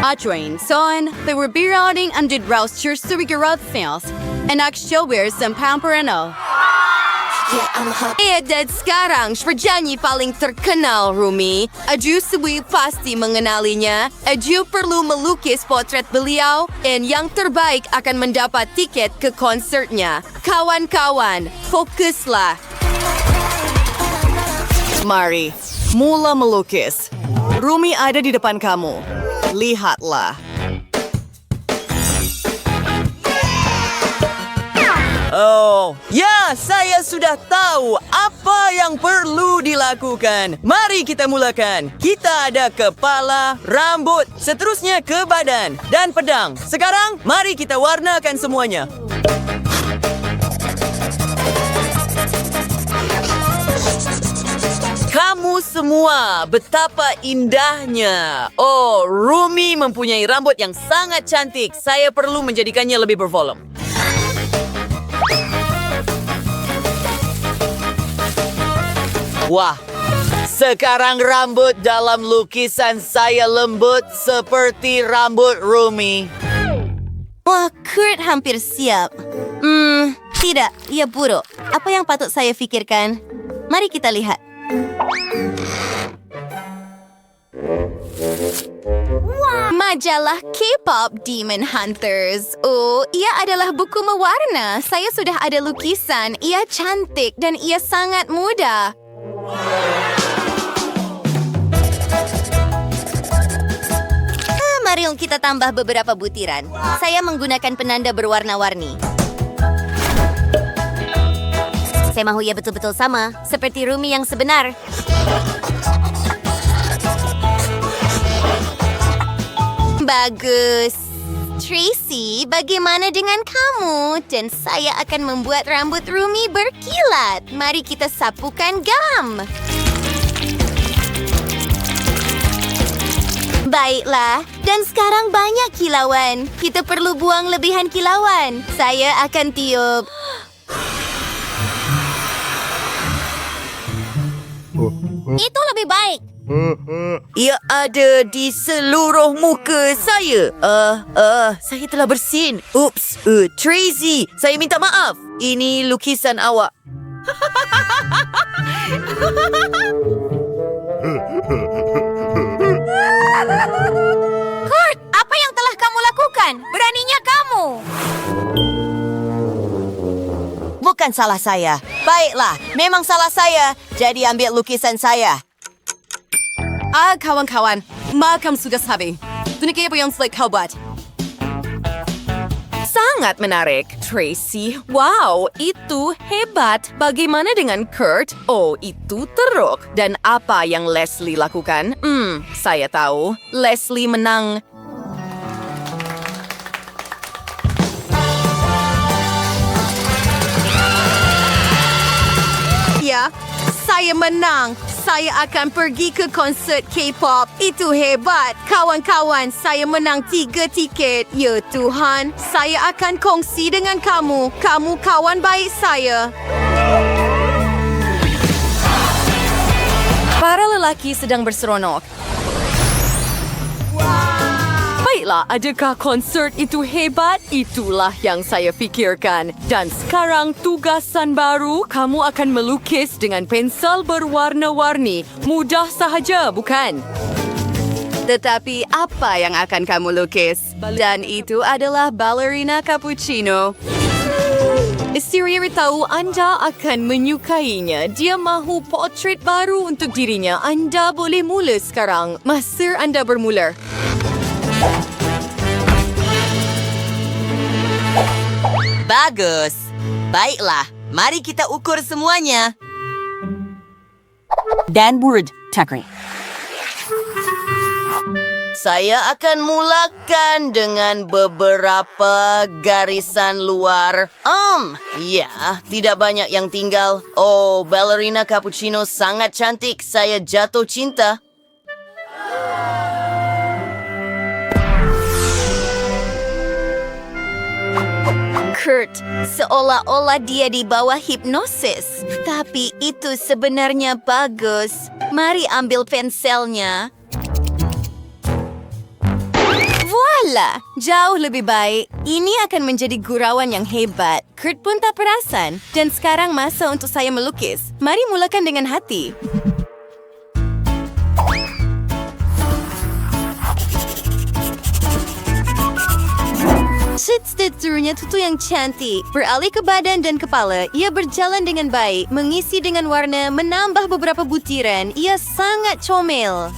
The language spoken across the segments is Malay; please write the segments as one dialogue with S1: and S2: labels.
S1: Adrian, son, they were berouting and did rousters to rigorous fails. And actually, some pamperano. Dan sekarang penyanyi paling terkenal, Rumi. Aju Sui pasti mengenalinya. Aju perlu melukis potret beliau dan yang terbaik akan mendapat tiket ke konsertnya. Kawan-kawan, fokuslah. Mari, mula melukis. Rumi ada di depan kamu. Lihatlah.
S2: Oh, ya, saya sudah tahu apa yang perlu dilakukan. Mari kita mulakan. Kita ada kepala, rambut, seterusnya ke badan, dan pedang. Sekarang, mari kita warnakan semuanya. Kamu semua, betapa indahnya. Oh, Rumi mempunyai rambut yang sangat cantik. Saya perlu menjadikannya lebih bervolume. Wah, sekarang rambut dalam lukisan saya lembut seperti rambut Rumi.
S3: Wah, Kurt hampir siap. Tidak, ia buruk. Apa yang patut saya fikirkan? Mari kita lihat.
S4: Majalah K-pop Demon Hunters. Oh, ia adalah buku mewarna. Saya sudah ada lukisan. Ia cantik dan ia sangat muda.
S3: Mari kita tambah beberapa butiran. Saya menggunakan penanda berwarna-warni. Saya mahu ia betul-betul sama, seperti Rumi yang sebenar.
S4: Bagus. Tracy, bagaimana dengan kamu? Dan saya akan membuat rambut Rumi berkilat. Mari kita sapukan gam. Baiklah, dan sekarang banyak kilauan. Kita perlu buang lebihan kilauan. Saya akan tiup.
S3: Itu lebih baik.
S2: Ia ada di seluruh muka saya. Saya telah bersin. Ups, Tracy, saya minta maaf. Ini lukisan awak.
S4: Kurt, apa yang telah kamu lakukan? Beraninya kamu.
S3: Bukan salah saya. Baiklah, memang salah saya. Jadi ambil lukisan saya.
S1: Kawan-kawan, makam sudah sabi. Tunjuk apa yang telah kau buat. Sangat menarik, Tracy. Wow, itu hebat. Bagaimana dengan Kurt? Oh, itu teruk. Dan apa yang Leslie lakukan? Saya tahu. Leslie menang. Ya, saya menang. Saya akan pergi ke konsert K-pop. Itu hebat. Kawan-kawan, saya menang 3 tiket. Ya Tuhan, saya akan kongsi dengan kamu. Kamu kawan baik saya. Para lelaki sedang berseronok. Baiklah, adakah konsert itu hebat? Itulah yang saya fikirkan. Dan sekarang tugasan baru, kamu akan melukis dengan pensel berwarna-warni. Mudah sahaja, bukan? Tetapi apa yang akan kamu lukis? Dan itu adalah ballerina cappuccino. Istri tahu Anda akan menyukainya. Dia mahu potret baru untuk dirinya. Anda boleh mula sekarang. Masa Anda bermula.
S2: Bagus. Baiklah, mari kita ukur semuanya.
S5: Dan word, Takri.
S2: Saya akan mulakan dengan beberapa garisan luar. Ya, tidak banyak yang tinggal. Oh, ballerina cappuccino sangat cantik. Saya jatuh cinta.
S4: Kurt, seolah-olah dia di bawah hipnosis. Tapi itu sebenarnya bagus. Mari ambil penselnya.
S3: Alah, jauh lebih baik. Ini akan menjadi gurauan yang hebat. Kurt pun tak perasan. Dan sekarang masa untuk saya melukis. Mari mulakan dengan hati. Teksturnya tutu yang cantik. Beralih ke badan dan kepala, ia berjalan dengan baik. Mengisi dengan warna, menambah beberapa butiran. Ia sangat comel.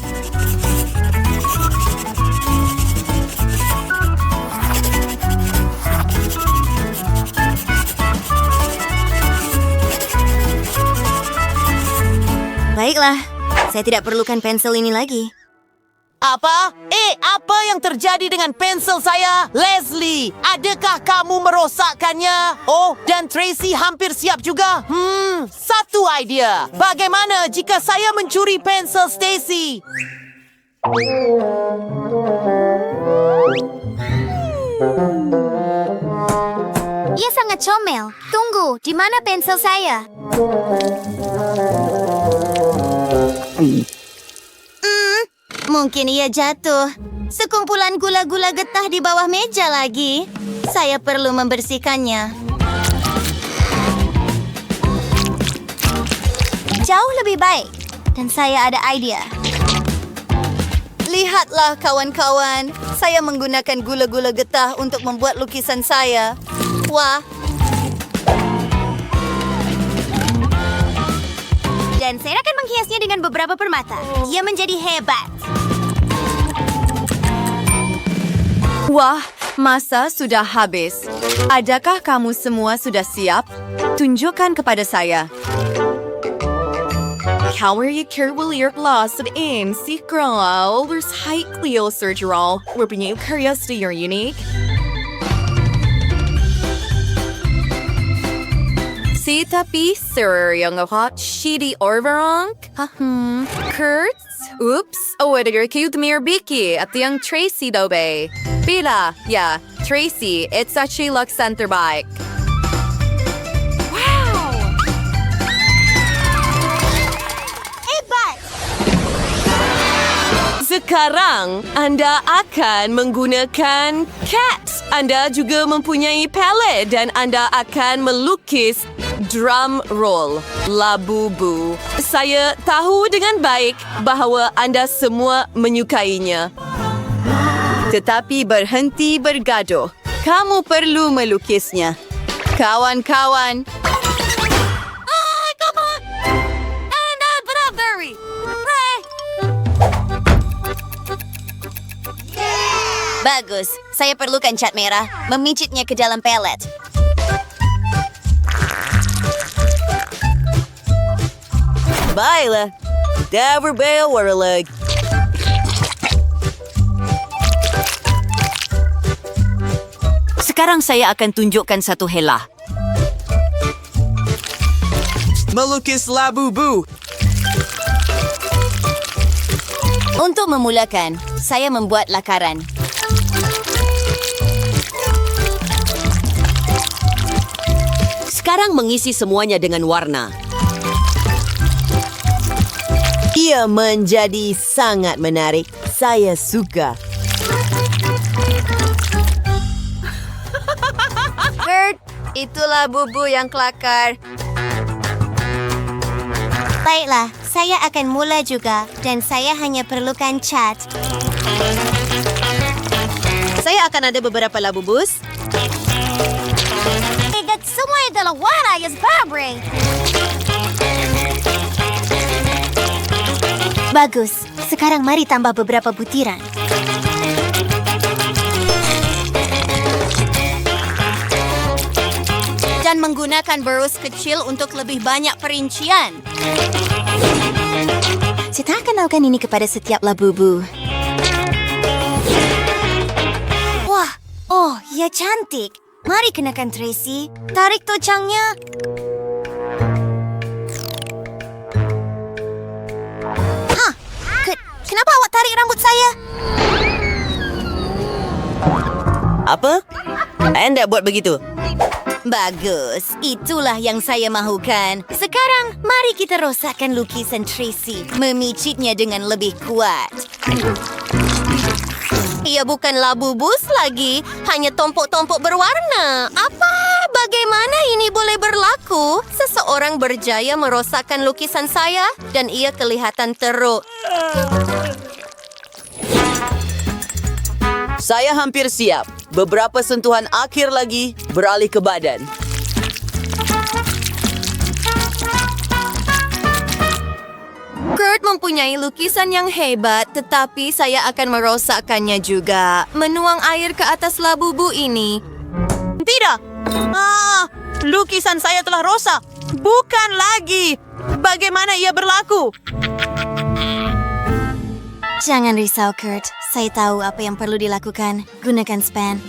S3: Baiklah, saya tidak perlukan pensel ini lagi.
S2: Apa? Apa yang terjadi dengan pensel saya? Leslie, adakah kamu merosakkannya? Oh, dan Tracy hampir siap juga. Satu idea. Bagaimana jika saya mencuri pensel Stacy?
S4: Ia sangat comel. Tunggu, di mana pensel saya?
S3: Mungkin ia jatuh. Sekumpulan gula-gula getah di bawah meja lagi. Saya perlu membersihkannya.
S4: Jauh lebih baik. Dan saya ada idea.
S3: Lihatlah kawan-kawan. Saya menggunakan gula-gula getah untuk membuat lukisan saya. Wah.
S4: Dan saya akan menghiasnya dengan beberapa permata. Ia menjadi hebat.
S1: Wah, masa sudah habis. Adakah kamu semua sudah siap? Tunjukkan kepada saya. Kawer je kerwilier glas of in si grauw, there's high Cleo surgeral, where you curious to your unique. Si tapi sir yang hot shitty overong. Kurt? Oops, ada cute mir Biki at yung Tracy daw ba? Bila, yeah, Tracy, it's actually Lux Center bike. Wow!
S4: Hebat!
S2: Sekarang, Anda akan menggunakan cat. Anda juga mempunyai palette dan Anda akan melukis drum roll, labubu. Saya tahu dengan baik bahawa anda semua menyukainya.
S3: Tetapi berhenti bergaduh. Kamu perlu melukisnya. Kawan-kawan.
S4: Come on! And blueberry!
S3: Bagus. Saya perlukan cat merah. Memicitnya ke dalam pelet.
S2: Baiklah. Dah berbel warlag.
S3: Sekarang saya akan tunjukkan satu helah.
S2: Melukis labubu.
S3: Untuk memulakan, saya membuat lakaran. Sekarang mengisi semuanya dengan warna.
S2: Ia menjadi sangat menarik. Saya suka.
S3: Kurt, itulah bubu yang kelakar.
S4: Baiklah, saya akan mula juga. Dan saya hanya perlukan cat.
S3: Saya akan ada beberapa labubus.
S4: Igat semua adalah warna yang berbeda. Bagus. Sekarang mari tambah beberapa butiran.
S3: Dan menggunakan berus kecil untuk lebih banyak perincian.
S4: Saya tak akan lakukan ini kepada setiap labubu. Wah, ia cantik. Mari kenakan Tracy. Tarik tocangnya. Kenapa awak tarik rambut saya?
S2: Apa? Anda buat begitu?
S3: Bagus, itulah yang saya mahukan. Sekarang, mari kita rosakkan lukisan Tracy. Memicitnya dengan lebih kuat. Ia bukan labu bus lagi, hanya tompok-tompok berwarna. Apa? Bagaimana ini boleh berlaku? Seseorang berjaya merosakkan lukisan saya dan ia kelihatan teruk.
S2: Saya hampir siap. Beberapa sentuhan akhir lagi, beralih ke badan.
S3: Kurt mempunyai lukisan yang hebat, tetapi saya akan merosakkannya juga. Menuang air ke atas labu-bu ini.
S2: Tidak! Lukisan saya telah rosak. Bukan lagi. Bagaimana ia berlaku?
S4: Jangan risau, Kurt. Saya tahu apa yang perlu dilakukan. Gunakan span.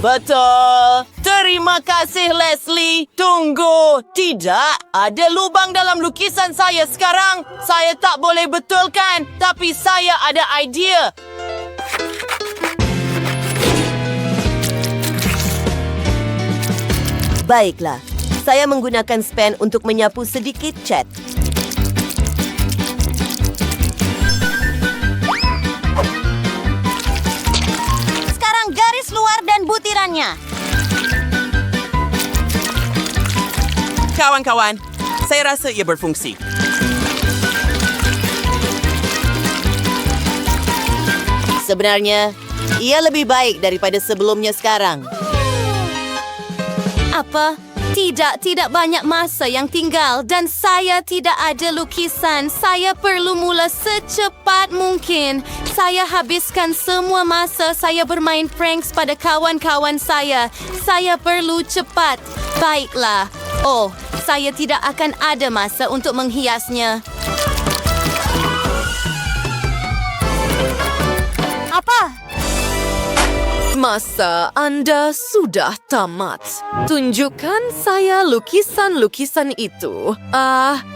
S2: Betul. Terima kasih, Leslie. Tunggu. Tidak. Ada lubang dalam lukisan saya sekarang. Saya tak boleh betulkan. Tapi saya ada idea.
S3: Baiklah, saya menggunakan span untuk menyapu sedikit cat. Sekarang garis luar dan butirannya.
S2: Kawan-kawan, saya rasa ia berfungsi.
S3: Sebenarnya, ia lebih baik daripada sebelumnya sekarang. Apa? Tidak banyak masa yang tinggal dan saya tidak ada lukisan. Saya perlu mula secepat mungkin. Saya habiskan semua masa saya bermain pranks pada kawan-kawan saya. Saya perlu cepat. Baiklah. Oh, saya tidak akan ada masa untuk menghiasnya. Apa?
S1: Masa Anda sudah tamat. Tunjukkan saya lukisan-lukisan itu.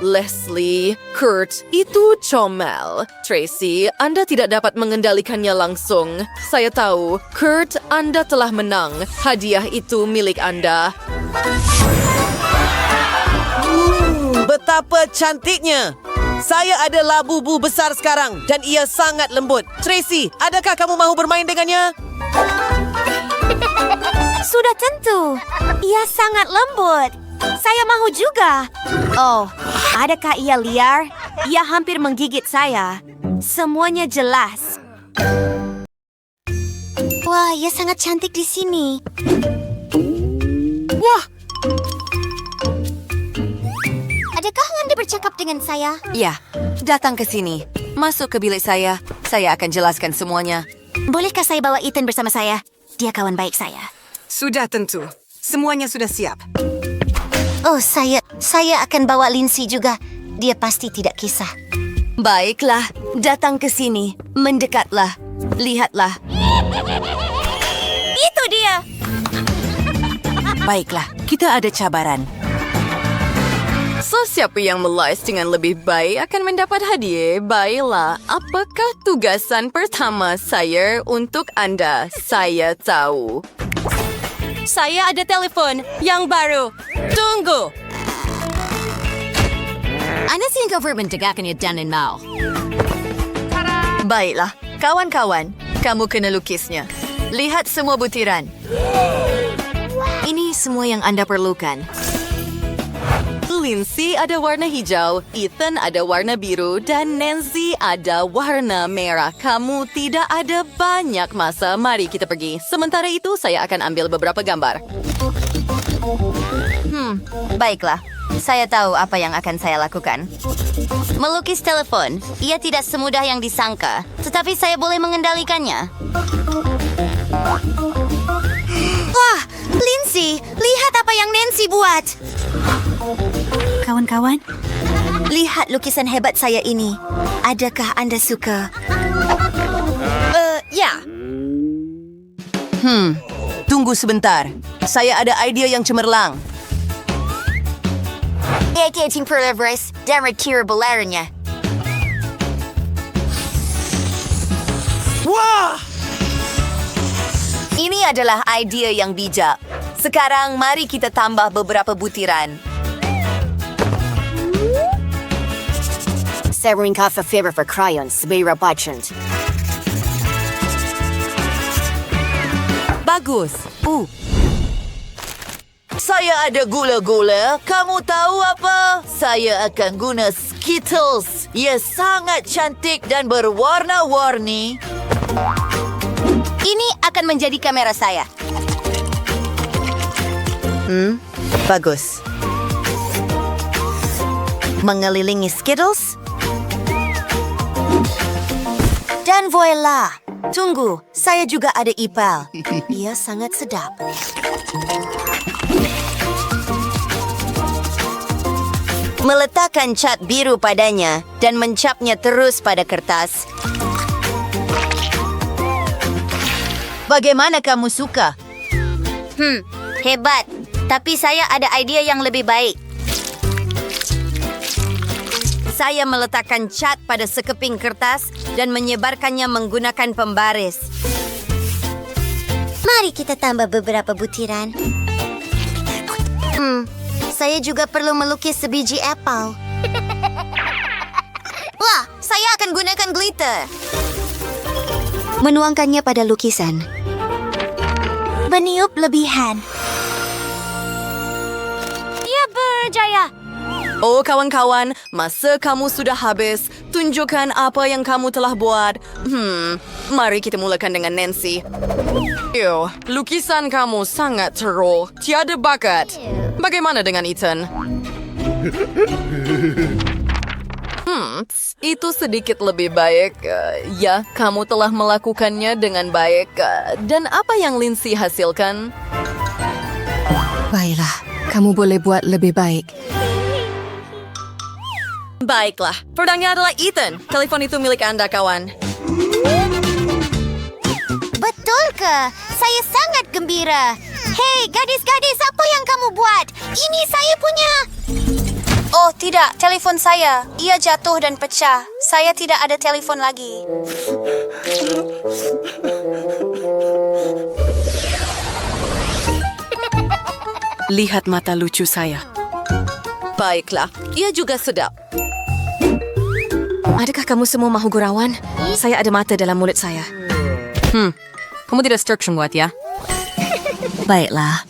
S1: Leslie, Kurt, itu comel. Tracy, Anda tidak dapat mengendalikannya langsung. Saya tahu, Kurt, Anda telah menang. Hadiah itu milik Anda.
S2: Betapa cantiknya. Saya ada labu-bu besar sekarang dan ia sangat lembut. Tracy, adakah kamu mahu bermain dengannya?
S3: Sudah tentu. Ia sangat lembut. Saya mahu juga. Oh, adakah ia liar? Ia hampir menggigit saya. Semuanya jelas.
S4: Wah, ia sangat cantik di sini.
S2: Wah,
S4: Adakah Anda bercakap dengan saya?
S3: Ya, datang ke sini. Masuk ke bilik saya. Saya akan jelaskan semuanya.
S4: Bolehkah saya bawa Ethan bersama saya? Dia kawan baik saya.
S5: Sudah tentu. Semuanya sudah siap.
S4: Oh, saya akan bawa Lindsay juga. Dia pasti tidak kisah.
S3: Baiklah, datang ke sini. Mendekatlah. Lihatlah.
S4: Itu dia.
S3: Baiklah, kita ada cabaran.
S1: So, siapa yang melais dengan lebih baik akan mendapat hadiah. Baiklah, apakah tugasan pertama saya untuk Anda? Saya tahu.
S3: Saya ada telepon yang baru. Tunggu.
S4: Ano sing cover mentegakkan dan mau?
S1: Baiklah, kawan-kawan, kamu kena lukisnya. Lihat semua butiran.
S3: Ini semua yang Anda perlukan.
S1: Lindsay ada warna hijau, Ethan ada warna biru, dan Nancy ada warna merah. Kamu tidak ada banyak masa. Mari kita pergi. Sementara itu, saya akan ambil beberapa gambar.
S3: Baiklah. Saya tahu apa yang akan saya lakukan. Melukis telepon. Ia tidak semudah yang disangka. Tetapi saya boleh mengendalikannya.
S4: Wah, Lindsay, lihat apa yang Nancy buat. Kawan-kawan, lihat lukisan hebat saya ini. Adakah Anda suka?
S3: Ya. Tunggu sebentar. Saya ada ide yang cemerlang.
S4: Ikating perlevres dan retira belarnya.
S2: wah!
S3: Ini adalah ide yang bijak. Sekarang mari kita tambah beberapa butiran.
S6: Severing Kaffa favor for crayons, Vera Bachand.
S1: Bagus.
S6: Saya ada gula-gula. Kamu tahu apa? Saya akan guna Skittles. Ia sangat cantik dan berwarna-warni.
S4: Ini akan menjadi kamera saya.
S6: Bagus. Mengelilingi Skittles. Dan voila. Tunggu, saya juga ada ipal. Ia sangat sedap. Meletakkan cat biru padanya dan mencapnya terus pada kertas. Bagaimana kamu suka?
S4: Hebat. Tapi saya ada idea yang lebih baik.
S6: Saya meletakkan cat pada sekeping kertas dan menyebarkannya menggunakan pembaris.
S4: Mari kita tambah beberapa butiran. Saya juga perlu melukis sebiji apel. Wah, saya akan gunakan glitter. Menuangkannya pada lukisan. Berniup lebihan. Ya, berjaya.
S1: Oh kawan-kawan, masa kamu sudah habis. Tunjukkan apa yang kamu telah buat. Mari kita mulakan dengan Nancy. Lukisan kamu sangat teruk. Tiada bakat. Bagaimana dengan Ethan? Itu sedikit lebih baik. Ya, kamu telah melakukannya dengan baik. Dan apa yang Lindsay hasilkan?
S5: Baiklah, kamu boleh buat lebih baik.
S1: Baiklah, pedangnya adalah Ethan. Telepon itu milik Anda, kawan.
S4: Betul ke? Saya sangat gembira. Hei, gadis-gadis, apa yang kamu buat? Ini saya punya. Oh, tidak. Telefon saya. Ia jatuh dan pecah. Saya tidak ada telefon lagi.
S1: Lihat mata lucu saya. Baiklah, ia juga sedap.
S3: Adakah kamu semua mahu gurauan? Saya ada mata dalam mulut saya.
S1: Kamu tidak instruction buat ya?
S6: Baiklah.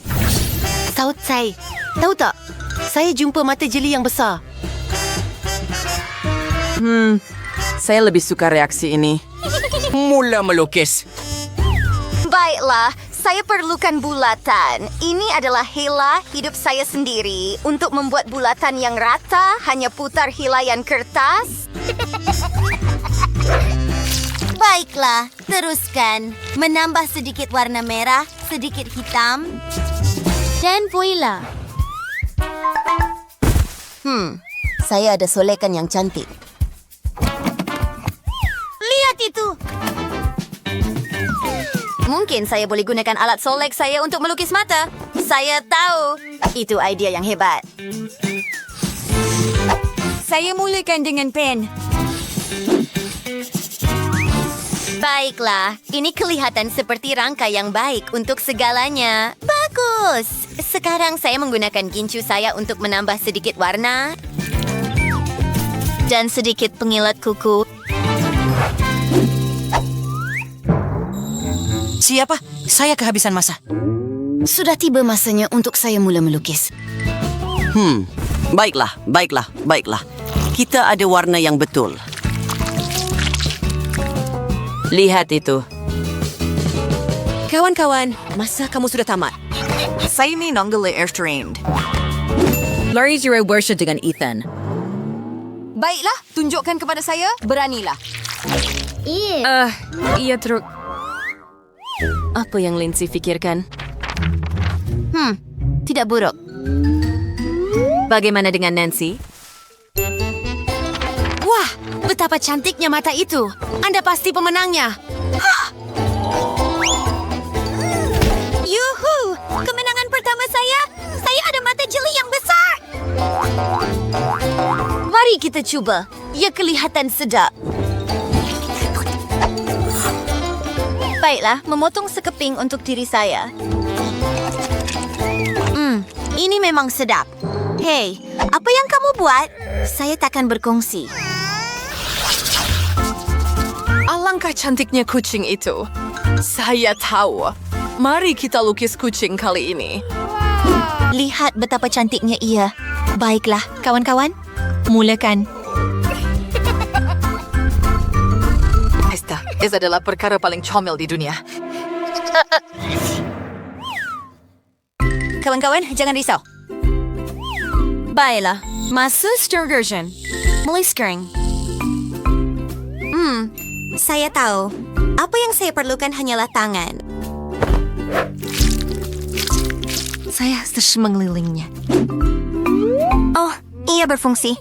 S3: Tahu saya. Tahu tak? Saya jumpa mata jeli yang besar.
S1: Saya lebih suka reaksi ini.
S2: Mula melukis.
S4: Baiklah, saya perlukan bulatan. Ini adalah hela hidup saya sendiri. Untuk membuat bulatan yang rata, hanya putar helaian kertas. Baiklah, teruskan. Menambah sedikit warna merah, sedikit hitam. Dan voila.
S6: Saya ada solekan yang cantik.
S4: Lihat itu. Mungkin saya boleh gunakan alat solek saya untuk melukis mata. Saya tahu. Itu idea yang hebat. Saya mulakan dengan pen. Baiklah, ini kelihatan seperti rangka yang baik untuk segalanya. Bagus. Sekarang saya menggunakan gincu saya untuk menambah sedikit warna. Dan sedikit pengilat kuku.
S6: Siapa? Saya kehabisan masa.
S4: Sudah tiba masanya untuk saya mula melukis.
S2: Baiklah. Kita ada warna yang betul. Lihat itu.
S1: Kawan-kawan, masa kamu sudah tamat?
S5: Saya ni nonggala airtrained.
S1: Lari Zero worship dengan Ethan.
S4: Baiklah, tunjukkan kepada saya. Beranilah.
S1: Ia teruk. Apa yang Lindsay fikirkan?
S4: Tidak buruk.
S1: Bagaimana dengan Nancy?
S3: Wah, betapa cantiknya mata itu. Anda pasti pemenangnya.
S4: Yuhu! Kemenangan pertama saya. Saya ada mata jeli yang besar. Mari kita cuba. Ia kelihatan sedap. Baiklah, memotong sekeping untuk diri saya. Ini memang sedap. Hei, apa yang kamu buat? Saya takkan berkongsi.
S1: Alangkah cantiknya kucing itu. Saya tahu. Mari kita lukis kucing kali ini.
S4: Lihat betapa cantiknya ia. Baiklah, kawan-kawan. Mulakan.
S1: Esta adalah perkara paling comel di dunia.
S4: Kawan-kawan, jangan risau. Baiklah, masa Sturgeon. Mulai sekarang. Saya tahu. Apa yang saya perlukan hanyalah tangan. Saya harus mengelilingnya. Oh, ia berfungsi.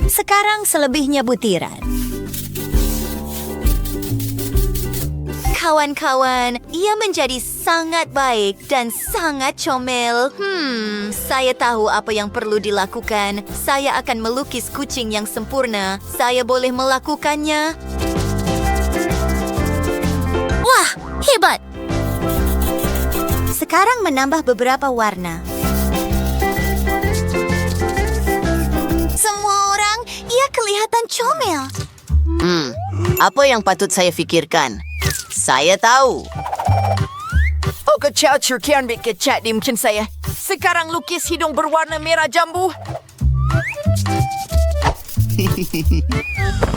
S4: Sekarang selebihnya butiran. Kawan-kawan, ia menjadi sangat baik dan sangat comel. Saya tahu apa yang perlu dilakukan. Saya akan melukis kucing yang sempurna. Saya boleh melakukannya. Wah, hebat! Sekarang menambah beberapa warna. Semua orang, ia kelihatan comel.
S6: Apa yang patut saya fikirkan? Saya tahu. Oh, kecil cerkian bit kecat di mungkin saya. Sekarang lukis hidung berwarna merah jambu.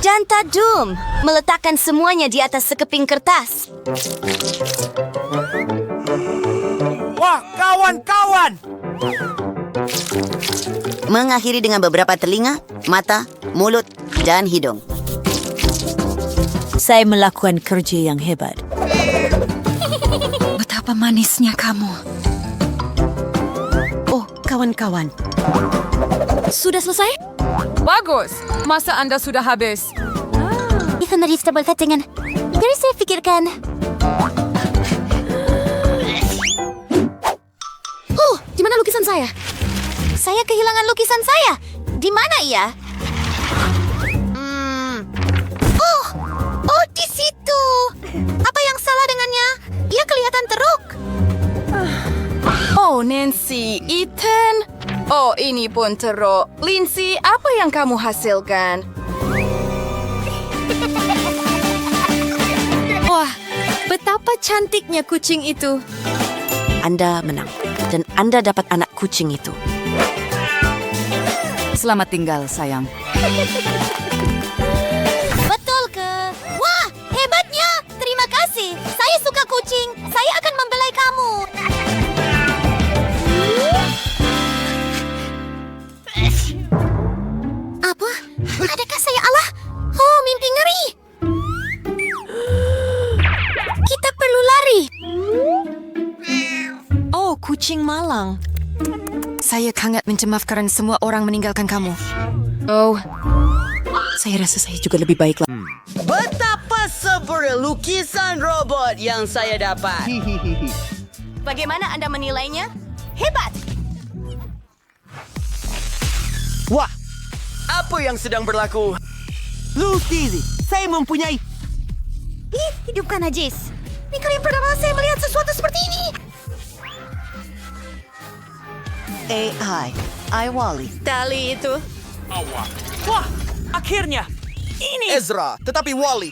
S4: Janta Doom meletakkan semuanya di atas sekeping kertas.
S6: Wah, kawan-kawan! Mengakhiri dengan beberapa telinga, mata, mulut, dan hidung.
S4: Saya melakukan kerja yang hebat.
S5: Betapa manisnya kamu.
S4: Oh, kawan-kawan. Sudah selesai?
S1: Bagus. Masa Anda sudah habis.
S4: Itu nadi stable dengan. Biar saya pikirkan. Di mana lukisan saya? Saya kehilangan lukisan saya. Di mana ia? Oh, di situ. Apa yang salah dengannya? Ia kelihatan teruk.
S1: Oh, Nancy, Ethan. Oh, ini pun teruk. Lindsay, apa yang kamu hasilkan?
S3: Wah, betapa cantiknya kucing itu.
S6: Anda menang. Dan Anda dapat anak kucing itu.
S5: Selamat tinggal, sayang.
S4: Betul ke? Wah, hebatnya. Terima kasih. Saya suka kucing. Saya akan membelai kamu. Apa? Adakah saya Allah? Oh, mimpi ngeri. Kita perlu lari.
S5: Oh, kucing malang. Saya sangat minta maaf karena semua orang meninggalkan kamu. Oh, saya rasa saya juga lebih baik lah.
S2: Betapa sempurna lukisan robot yang saya dapat.
S4: Bagaimana Anda menilainya? Hebat.
S2: Wah, apa yang sedang berlaku? Lucy, saya mempunyai...
S4: Hidupkan najis. Ini kali yang pertama saya melihat sesuatu seperti ini.
S6: AI Wally.
S1: Tali itu.
S2: Wah, akhirnya. Ini Ezra, tetapi Wally.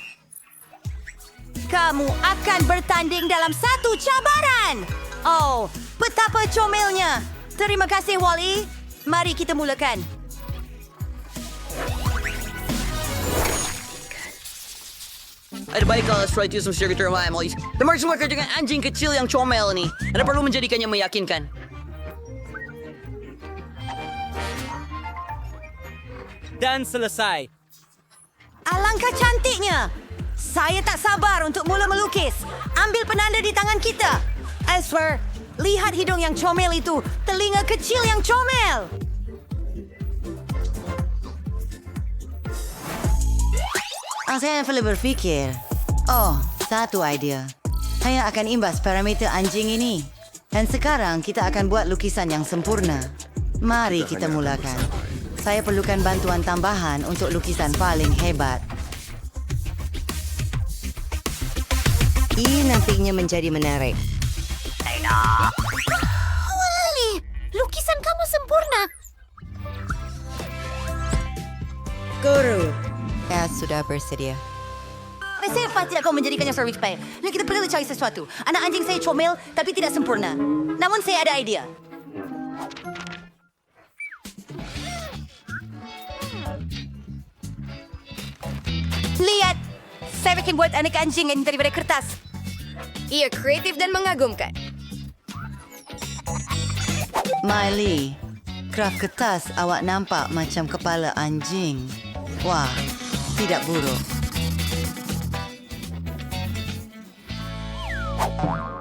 S4: Kamu akan bertanding dalam satu cabaran. Oh, betapa comelnya. Terima kasih, Wally. Mari kita mulakan.
S2: Ada baik kalau Stroy itu sudah termain, Molly. Temar semua kerja dengan anjing kecil yang comel ini. Anda perlu menjadikannya meyakinkan. Dan selesai.
S4: Alangkah cantiknya. Saya tak sabar untuk mula melukis. Ambil penanda di tangan kita. I swear, lihat hidung yang comel itu. Telinga kecil yang comel.
S7: Saya perlu berfikir. Oh, satu idea. Saya akan imbas parameter anjing ini. Dan sekarang kita akan buat lukisan yang sempurna. Mari kita mulakan. Saya perlukan bantuan tambahan untuk lukisan paling hebat. Ini nantinya menjadi menarik.
S4: Wally, lukisan kamu sempurna.
S7: Guru. Saya sudah bersedia. Saya pasti akan menjadikannya secara fair. Dan kita perlu cari sesuatu. Anak anjing saya comel tapi tidak sempurna. Namun saya ada idea. Lihat! Saya bikin buat anak anjing ini daripada kertas.
S3: Ia kreatif dan mengagumkan.
S7: Miley, kraft kertas awak nampak macam kepala anjing. Wah, tidak buruk.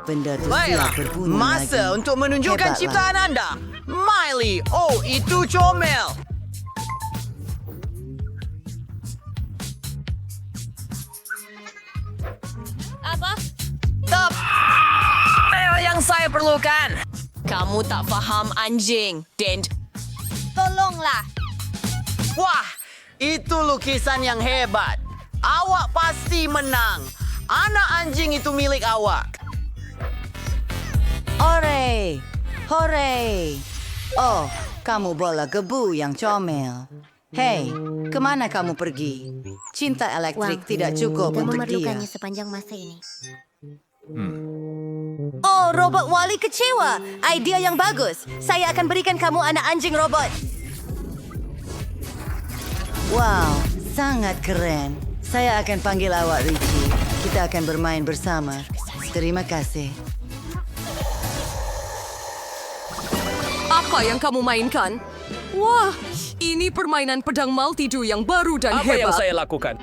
S7: Benda tu
S2: Baiklah,
S7: siap berbunyi
S2: masa
S7: lagi.
S2: untuk menunjukkan
S7: Hebatlah.
S2: ciptaan anda. Miley, oh itu comel.
S3: Apa?
S2: Yang saya perlukan. Kamu tak faham anjing, Dent.
S4: Tolonglah.
S2: Wah, itu lukisan yang hebat. Awak pasti menang. Anak anjing itu milik awak.
S7: Hore! Hore! Oh, kamu bola gebu yang comel. Hei, kemana kamu pergi? Cinta elektrik tidak cukup untuk dia.
S4: Sepanjang masa ini.
S7: Oh, robot Wally kecewa. Idea yang bagus. Saya akan berikan kamu anak anjing robot. Wow, sangat keren. Saya akan panggil awak Richie. Kita akan bermain bersama. Terima kasih.
S1: Apa yang kamu mainkan? Wah, ini permainan pedang multidu yang baru dan
S8: Apa yang
S1: hebat.
S8: saya lakukan?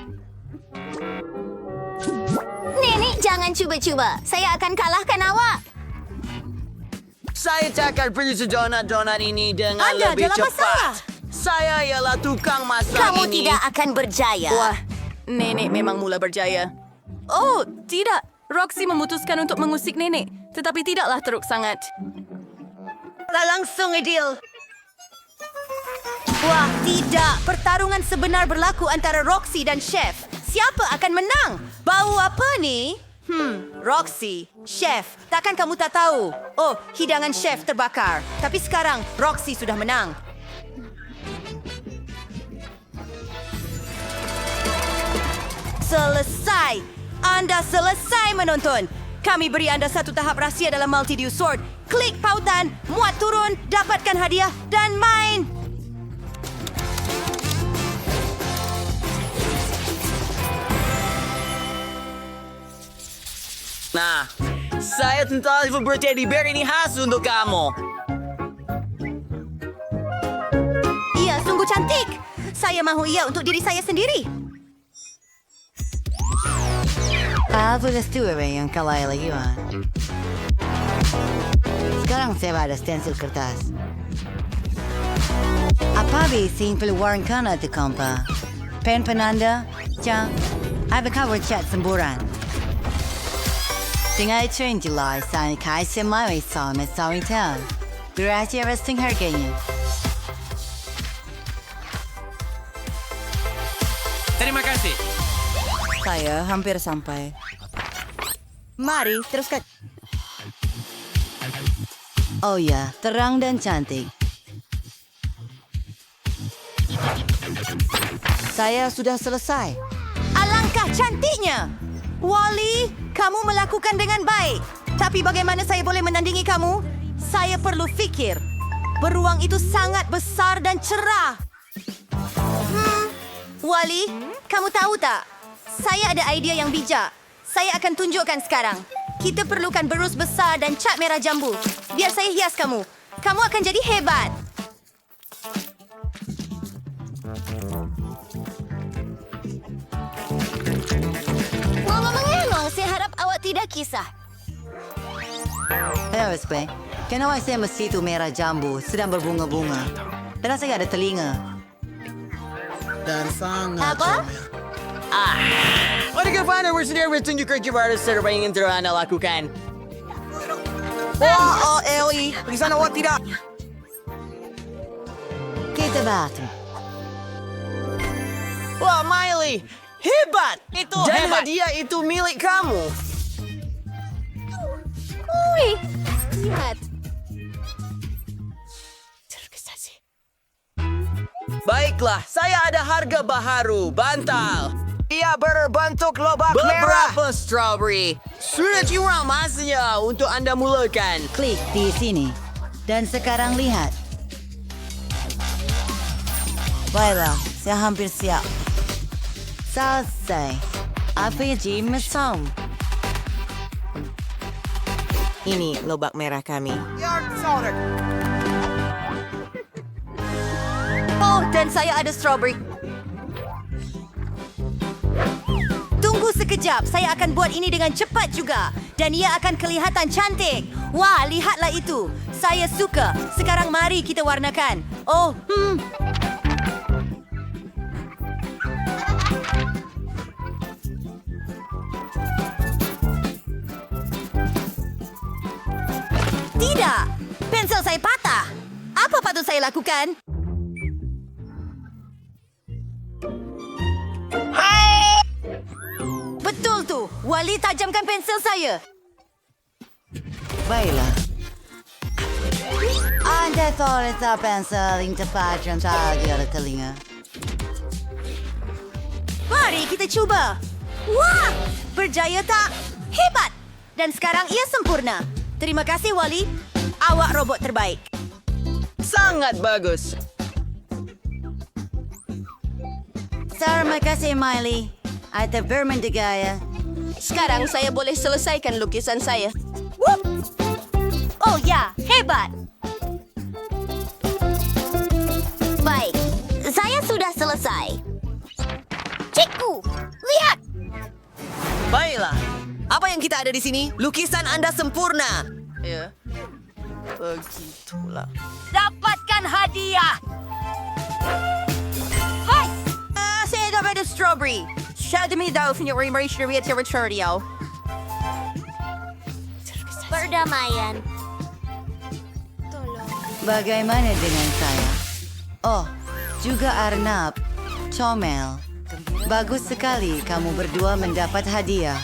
S4: Nenek, jangan cuba-cuba. Saya akan kalahkan awak.
S2: Saya takkan pergi donat ini dengan
S7: Anda
S2: lebih
S7: dalam
S2: cepat.
S7: masalah.
S2: Saya ialah tukang masak
S4: Kamu
S2: ini.
S4: tidak akan berjaya.
S1: Wah, nenek memang mula berjaya. Oh, tidak. Roxy memutuskan untuk mengusik nenek. Tetapi tidaklah teruk sangat.
S7: Langsung, Adil. Wah, tidak. Pertarungan sebenar berlaku antara Roxy dan Chef. Siapa akan menang? Bau apa ni? Roxy, Chef. Takkan kamu tak tahu? Oh, hidangan Chef terbakar. Tapi sekarang, Roxy sudah menang. Selesai. Anda selesai menonton. Kami beri anda satu tahap rahsia dalam Multidew Sword. Klik pautan, muat turun, dapatkan hadiah, dan main.
S2: Nah, saya tentang berteddy bear ini khas untuk kamu.
S7: Ia sungguh cantik. Saya mahu ia untuk diri saya sendiri. Boleh setuju yang kalai lagi, Wan. Sekarang saya ada stensil kertas. Apa bising peluang kana tu kompa? Pen penanda, cang, ada cover chat semburan. Tinggal itu yang jelas, saya kasih mai sama sawing town. Durasi resting harganya.
S8: Terima kasih.
S7: Saya hampir sampai. Mari, teruskan. Oh ya, terang dan cantik. Saya sudah selesai. Alangkah cantiknya! Wally, kamu melakukan dengan baik. Tapi bagaimana saya boleh menandingi kamu? Saya perlu fikir. Beruang itu sangat besar dan cerah. Wally, kamu tahu tak? Saya ada idea yang bijak. Saya akan tunjukkan sekarang. Kita perlukan berus besar dan cat merah jambu. Biar saya hias kamu. Kamu akan jadi hebat.
S4: Ngomong-ngomong, saya harap awak tidak kisah.
S7: Wespe, kenapa saya mesti itu merah jambu sedang berbunga-bunga? Dan saya ada telinga.
S4: Apa?
S2: What a good find we're sendiri bertunjuk kerja baru serba yang ingin anda lakukan.
S8: Wah, Ellie, pergi sana awak tidak.
S7: Kita batu.
S2: Wah, Miley, hebat!
S8: Itu
S2: Dan
S8: hebat.
S2: hadiah itu milik kamu.
S4: Ui, lihat.
S2: Baiklah, saya ada harga baharu, bantal.
S6: Ia berbentuk lobak merah.
S2: Beberapa strawberry. Sudah curang masanya untuk anda mulakan.
S7: Klik di sini. Dan sekarang lihat. Baiklah, saya hampir siap. Selesai. Apa yang mesum?
S6: Ini lobak merah kami.
S3: Oh, dan saya ada strawberry. Tunggu sekejap, saya akan buat ini dengan cepat juga. Dan ia akan kelihatan cantik. Wah, lihatlah itu. Saya suka. Sekarang mari kita warnakan. Oh, Tidak! Pensel saya patah. Apa patut saya lakukan? Betul tu. Wali tajamkan pensel saya.
S7: Baiklah. Anda tahu letak pensel yang tepat dan tak ada telinga.
S3: Mari kita cuba. Wah! Berjaya tak? Hebat! Dan sekarang ia sempurna. Terima kasih, Wali. Awak robot terbaik.
S2: Sangat bagus.
S7: Terima kasih, Miley. Ada bermendigaya.
S3: Sekarang saya boleh selesaikan lukisan saya. Whoop! Oh ya, hebat!
S4: Baik, saya sudah selesai. Cikgu, lihat.
S6: Baiklah. Apa yang kita ada di sini? Lukisan anda sempurna. Ya. Begitulah.
S3: Dapatkan hadiah! Hai! Saya dapat strawberry. Shout me daw punya remerciary territorio.
S4: Perdamaian.
S7: Bagaimana dengan saya? Oh, juga Arnab. Comel. Bagus sekali kamu berdua mendapat hadiah.